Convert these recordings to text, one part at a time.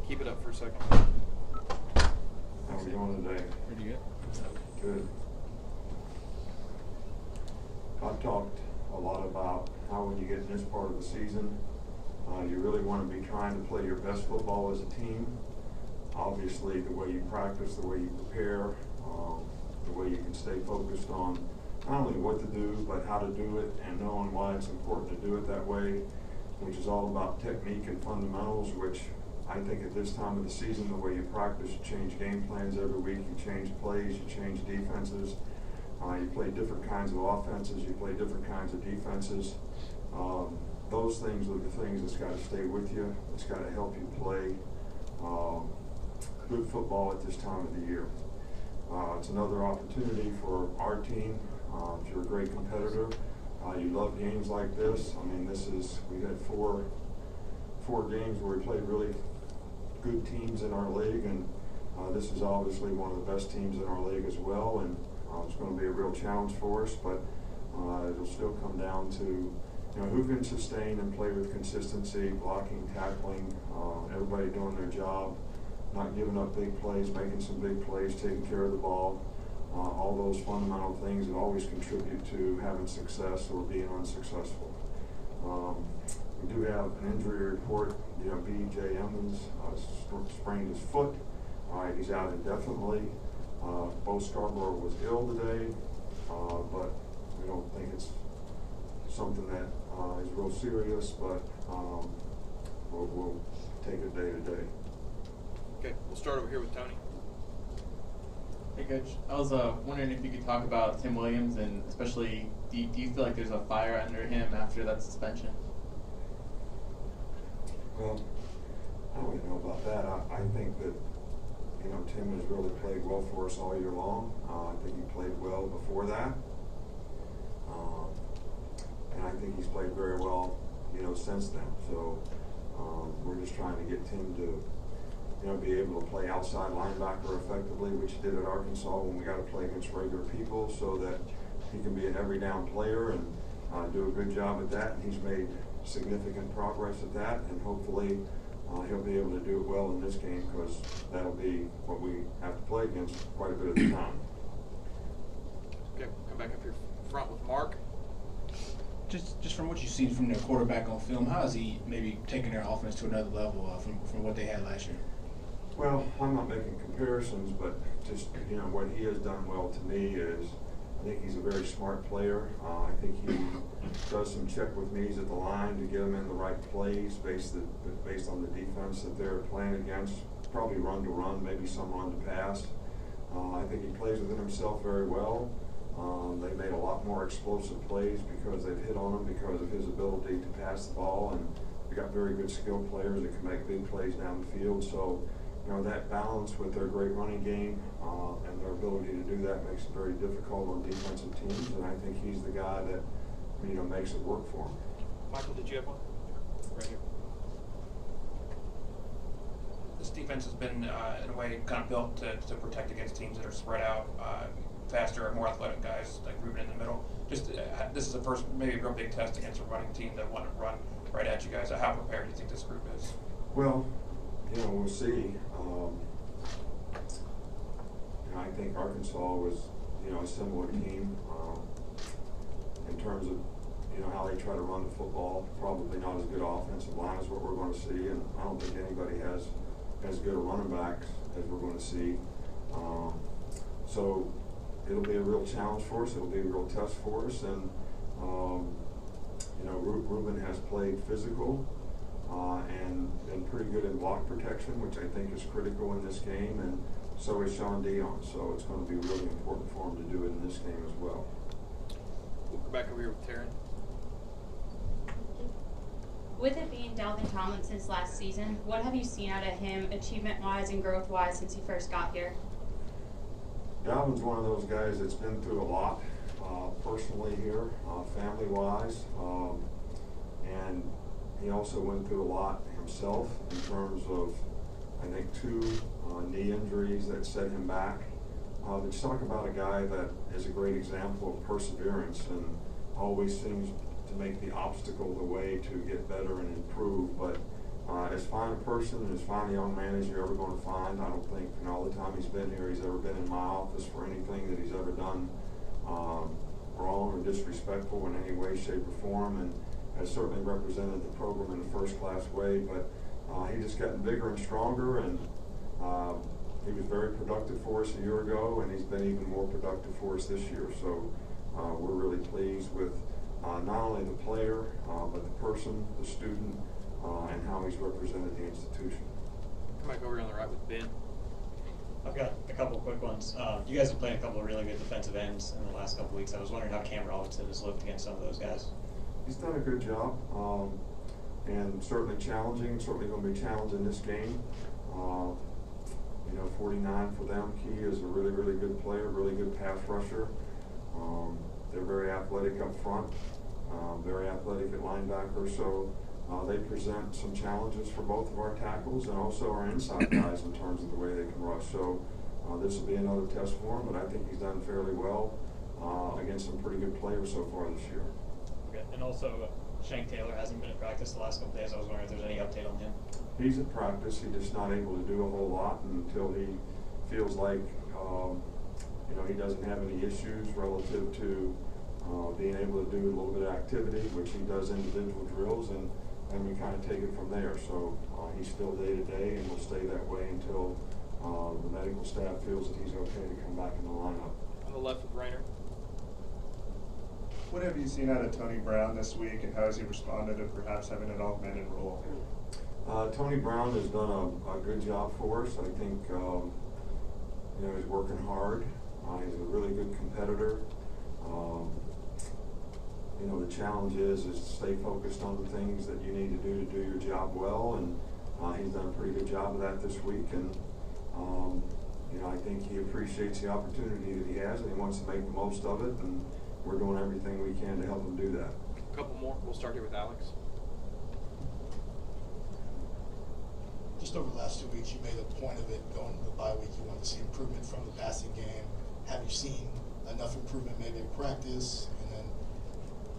Keep it up for a second. How's it going today? Pretty good. Good. I've talked a lot about how when you get in this part of the season, you really want to be trying to play your best football as a team. Obviously, the way you practice, the way you prepare, the way you can stay focused on not only what to do, but how to do it, and knowing why it's important to do it that way, which is all about technique and fundamentals, which I think at this time of the season, the way you practice, you change game plans every week, you change plays, you change defenses, you play different kinds of offenses, you play different kinds of defenses. Those things are the things that's got to stay with you. It's got to help you play good football at this time of the year. It's another opportunity for our team. If you're a great competitor, you love games like this. I mean, we've had four games where we played really good teams in our league, and this is obviously one of the best teams in our league as well, and it's going to be a real challenge for us, but it'll still come down to who can sustain and play with consistency, blocking, tackling, everybody doing their job, not giving up big plays, making some big plays, taking care of the ball. All those fundamental things that always contribute to having success or being unsuccessful. We do have an injury report. B.J. Emmons sprained his foot. He's out indefinitely. Bo Scarborough was ill today, but we don't think it's something that is real serious, but we'll take it day to day. Okay, we'll start over here with Tony. Hey, Coach. I was wondering if you could talk about Tim Williams, and especially, do you feel like there's a fire under him after that suspension? Well, I don't really know about that. I think that Tim has really played well for us all year long. I think he played well before that, and I think he's played very well, since then. So we're just trying to get Tim to be able to play outside linebacker effectively, which he did at Arkansas when we got to play against regular people, so that he can be an every down player and do a good job at that. And he's made significant progress at that, and hopefully he'll be able to do it well in this game, because that'll be what we have to play against quite a bit of the time. Okay, come back up here front with Mark. Just from what you've seen from their quarterback on film, how has he maybe taken their offense to another level from what they had last year? Well, I'm not making comparisons, but just what he has done well to me is I think he's a very smart player. I think he does some check with me's at the line to get him in the right plays based on the defense that they're playing against. Probably run to run, maybe some run to pass. I think he plays within himself very well. They made a lot more explosive plays because they've hit on him because of his ability to pass the ball, and we got very good skilled players that can make big plays down the field. So, that balance with their great running game and their ability to do that makes it very difficult on defensive teams, and I think he's the guy that makes it work for him. Michael, did you have one? Right here. This defense has been, in a way, kind of built to protect against teams that are spread out, faster, more athletic guys, like Ruben in the middle. Just this is the first, maybe a real big test against a running team that want to run right at you guys. How prepared do you think this group is? Well, we'll see. I think Arkansas was, a similar team in terms of, how they try to run the football. Probably not as good offensive line as what we're going to see, and I don't think anybody has as good a running back as we're going to see. So it'll be a real challenge for us. It'll be a real test for us, and Ruben has played physical and been pretty good in block protection, which I think is critical in this game, and so is Sean Dion. So it's going to be really important for him to do it in this game as well. We'll go back over here with Taryn. With it being Dalvin Tomlinson's last season, what have you seen out of him achievement-wise and growth-wise since he first got here? Dalvin's one of those guys that's been through a lot personally here, family-wise, and he also went through a lot himself in terms of, I think, 2 knee injuries that set him back. But you talk about a guy that is a great example of perseverance and always seems to make the obstacle the way to get better and improve. But as fine a person and as fine a young man as you're ever going to find. I don't think in all the time he's been here he's ever been in my office for anything that he's ever done wrong or disrespectful in any way, shape, or form, and has certainly represented the program in a first-class way. But he just gotten bigger and stronger, and he was very productive for us a year ago, and he's been even more productive for us this year. So we're really pleased with not only the player, but the person, the student, and how he's represented the institution. Come back over on the right with Ben. I've got a couple of quick ones. You guys have played a couple of really good defensive ends in the last couple of weeks. I was wondering how Cam Robinson has looked against some of those guys. He's done a good job, and certainly challenging, certainly going to be challenging this game. 49 for them. Key is a really, really good player, really good pass rusher. They're very athletic up front, very athletic at linebacker, so they present some challenges for both of our tackles and also our inside guys in terms of the way they can rush. So this will be another test for him, but I think he's done fairly well against some pretty good players so far this year. Okay. And also, Shank Taylor hasn't been at practice the last couple of days. I was wondering if there's any update on him. He's at practice. He's just not able to do a whole lot until he feels like he doesn't have any issues relative to being able to do a little bit of activity, which he does individual drills, and we kind of take it from there. So he's still day-to-day and will stay that way until the medical staff feels that he's okay to come back in the lineup. On the left with Rainer. What have you seen out of Tony Brown this week, and how has he responded to perhaps having an augmented role? Tony Brown has done a good job for us. I think he's working hard. He's a really good competitor. The challenge is to stay focused on the things that you need to do your job well, and he's done a pretty good job of that this week. And I think he appreciates the opportunity that he has, and he wants to make the most of it. And we're doing everything we can to help him do that. A couple more. We'll start here with Alex. Just over the last 2 weeks, you made a point of it going into the bye week. You wanted to see improvement from the passing game. Have you seen enough improvement maybe in practice? And then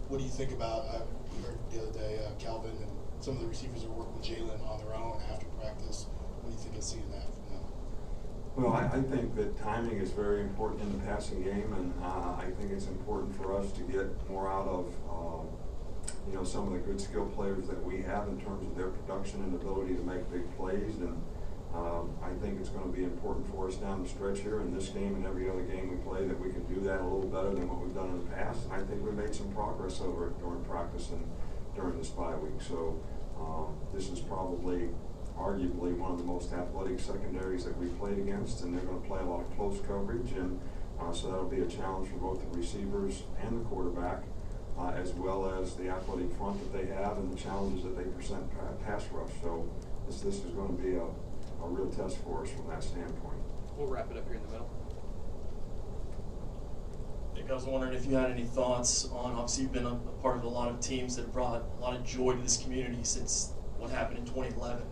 what do you think about, we heard the other day, Calvin and some of the receivers are working with Jalen on their own after practice. What do you think of seeing that from them? Well, I think that timing is very important in the passing game, and I think it's important for us to get more out of some of the good skill players that we have in terms of their production and ability to make big plays. And I think it's going to be important for us down the stretch here in this game and every other game we play that we can do that a little better than what we've done in the past. And I think we made some progress over it during practice and during this bye week. So this is probably arguably one of the most athletic secondaries that we've played against, and they're going to play a lot of close coverage, and so that'll be a challenge for both the receivers and the quarterback, as well as the athletic front that they have and the challenges that they present pass rush. So this is going to be a real test for us from that standpoint. We'll wrap it up here in the middle. Nick, I was wondering if you had any thoughts on, obviously you've been a part of a lot of teams that have brought a lot of joy to this community since what happened in 2011.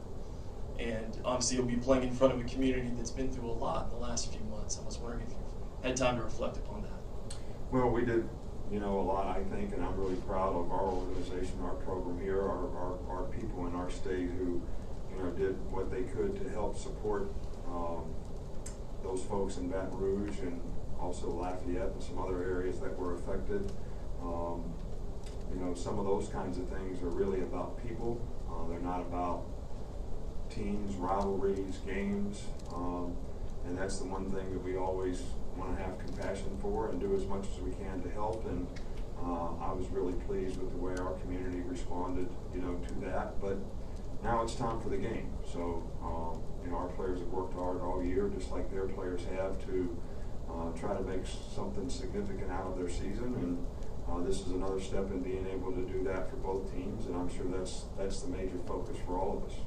And obviously you'll be playing in front of a community that's been through a lot in the last few months. I was wondering if you've had time to reflect upon that. Well, we did, a lot, I think, and I'm really proud of our organization, our program here, our people in our state who, did what they could to help support those folks in Baton Rouge and also Lafayette and some other areas that were affected. Some of those kinds of things are really about people. They're not about teams, rivalries, games, and that's the one thing that we always want to have compassion for and do as much as we can to help. And I was really pleased with the way our community responded, to that. But now it's time for the game. So, our players have worked hard all year, just like their players have, to try to make something significant out of their season. And this is another step in being able to do that for both teams. And I'm sure that's the major focus for all of us.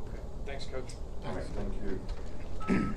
Okay. Thanks, Coach. All right, thank you.